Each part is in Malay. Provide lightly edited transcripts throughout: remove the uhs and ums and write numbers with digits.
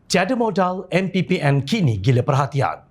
Tiada modal, MPPN kini gila perhatian.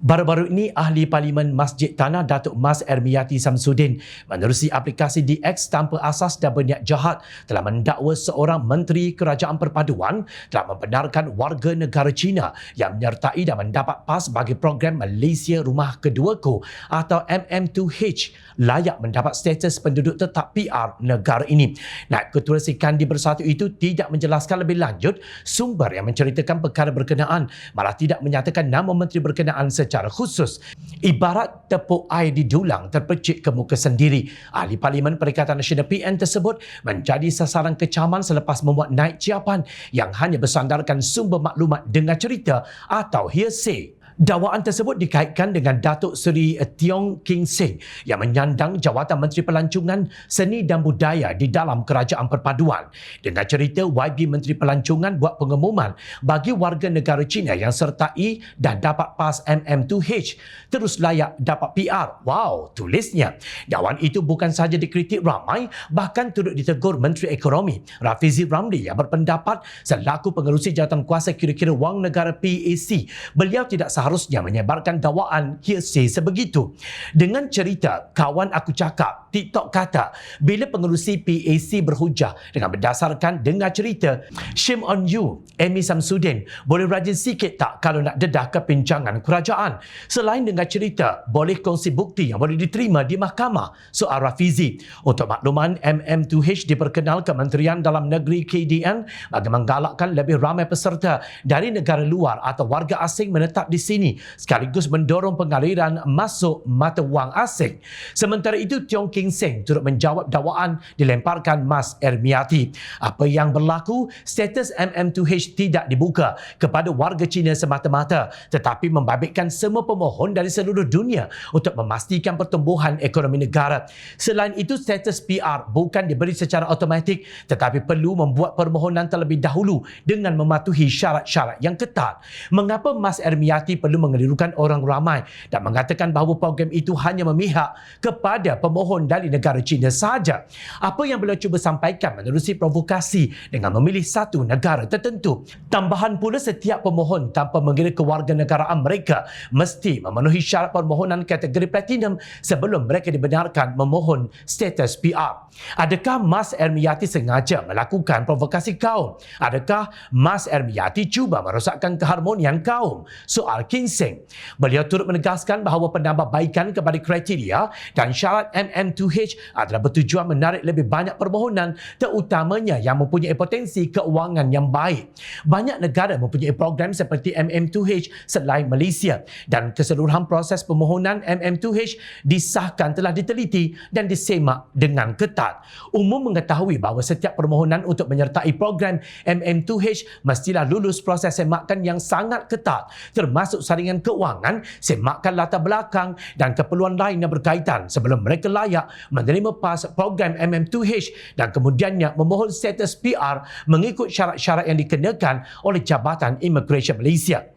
Baru-baru ini, Ahli Parlimen Masjid Tanah Datuk Mas Ermiyati Samsudin menerusi aplikasi DX tanpa asas dan berniat jahat telah mendakwa seorang Menteri Kerajaan Perpaduan telah membenarkan warga negara Cina yang menyertai dan mendapat PAS bagi program Malaysia Rumah Keduaku atau MM2H layak mendapat status penduduk tetap PR negara ini. Naib Ketua Sikandi Bersatu itu tidak menjelaskan lebih lanjut sumber yang menceritakan perkara berkenaan, malah tidak menyatakan nama menteri berkenaan secara khusus. Ibarat tepuk air di dulang terpercik ke muka sendiri. Ahli Parlimen Perikatan Nasional PN tersebut menjadi sasaran kecaman selepas memuat naik ciapan yang hanya bersandarkan sumber maklumat dengan cerita atau hearsay. Dakwaan tersebut dikaitkan dengan Datuk Seri Tiong King Seng yang menyandang jawatan Menteri Pelancongan Seni dan Budaya di dalam Kerajaan Perpaduan. Dengan cerita YB Menteri Pelancongan buat pengumuman bagi warga negara Cina yang sertai dan dapat PAS MM2H terus layak dapat PR. Wow, tulisnya. Dakwaan itu bukan sahaja dikritik ramai, bahkan turut ditegur Menteri Ekonomi Rafizi Ramli yang berpendapat selaku pengerusi jawatankuasa kira-kira wang negara PAC, beliau tidak seharusnya menyebarkan dakwaan hearsay sebegitu. Dengan cerita, kawan aku cakap, TikTok kata, bila pengerusi PAC berhujah dengan berdasarkan dengar cerita, shame on you, Amy Samsudin, boleh rajin sikit tak kalau nak dedah kepincangan kerajaan? Selain dengar cerita, boleh kongsi bukti yang boleh diterima di mahkamah, soal Rafizi. Untuk makluman, MM2H diperkenal Kementerian Dalam Negeri KDN bagi menggalakkan lebih ramai peserta dari negara luar atau warga asing menetap di sini sekaligus mendorong pengaliran masuk mata wang asing. Sementara itu, Tiong King Seng turut menjawab dakwaan dilemparkan Mas Ermiyati. Apa yang berlaku, status MM2H tidak dibuka kepada warga Cina semata-mata tetapi membabitkan semua pemohon dari seluruh dunia untuk memastikan pertumbuhan ekonomi negara. Selain itu, status PR bukan diberi secara automatik tetapi perlu membuat permohonan terlebih dahulu dengan mematuhi syarat-syarat yang ketat. Mengapa Mas Ermiyati perlu mengelirukan orang ramai dan mengatakan bahawa program itu hanya memihak kepada pemohon dari negara China sahaja? Apa yang beliau cuba sampaikan menerusi provokasi dengan memilih satu negara tertentu. Tambahan pula, setiap pemohon tanpa mengira kewarganegaraan mereka mesti memenuhi syarat permohonan kategori platinum sebelum mereka dibenarkan memohon status PR. Adakah Mas Ermiyati sengaja melakukan provokasi kaum? Adakah Mas Ermiyati cuba merosakkan keharmonian kaum? Soal King Seng, beliau turut menegaskan bahawa penambahbaikan kepada kriteria dan syarat MM2H adalah bertujuan menarik lebih banyak permohonan, terutamanya yang mempunyai potensi keuangan yang baik. Banyak negara mempunyai program seperti MM2H selain Malaysia dan keseluruhan proses permohonan MM2H disahkan telah diteliti dan disemak dengan ketat. Umum mengetahui bahawa setiap permohonan untuk menyertai program MM2H mestilah lulus proses semakan yang sangat ketat, termasuk saringan keuangan, semakan latar belakang dan keperluan lain yang berkaitan sebelum mereka layak menerima PAS program MM2H dan kemudiannya memohon status PR mengikut syarat-syarat yang dikenakan oleh Jabatan Imigresen Malaysia.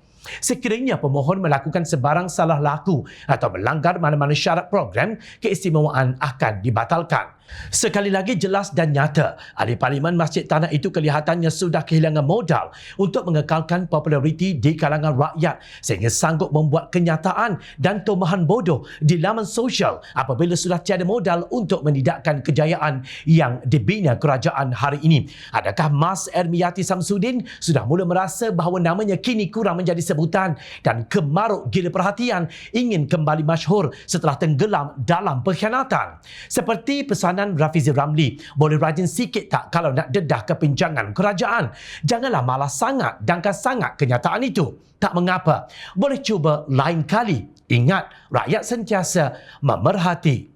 Sekiranya pemohon melakukan sebarang salah laku atau melanggar mana-mana syarat program, keistimewaan akan dibatalkan. Sekali lagi jelas dan nyata, Ahli Parlimen Masjid Tanah itu kelihatannya sudah kehilangan modal untuk mengekalkan populariti di kalangan rakyat sehingga sanggup membuat kenyataan dan tomahan bodoh di laman sosial apabila sudah tiada modal untuk menidakkan kejayaan yang dibina kerajaan hari ini. Adakah Mas Ermiyati Samsudin sudah mula merasa bahawa namanya kini kurang menjadi sebutan dan kemaruk gila perhatian ingin kembali masyhur setelah tenggelam dalam pengkhianatan? Seperti pesanan Rafizi Ramli, boleh rajin sikit tak kalau nak dedah kepincangan kerajaan? Janganlah malas sangat dangkal sangat kenyataan itu. Tak mengapa, boleh cuba lain kali. Ingat, rakyat sentiasa memerhati.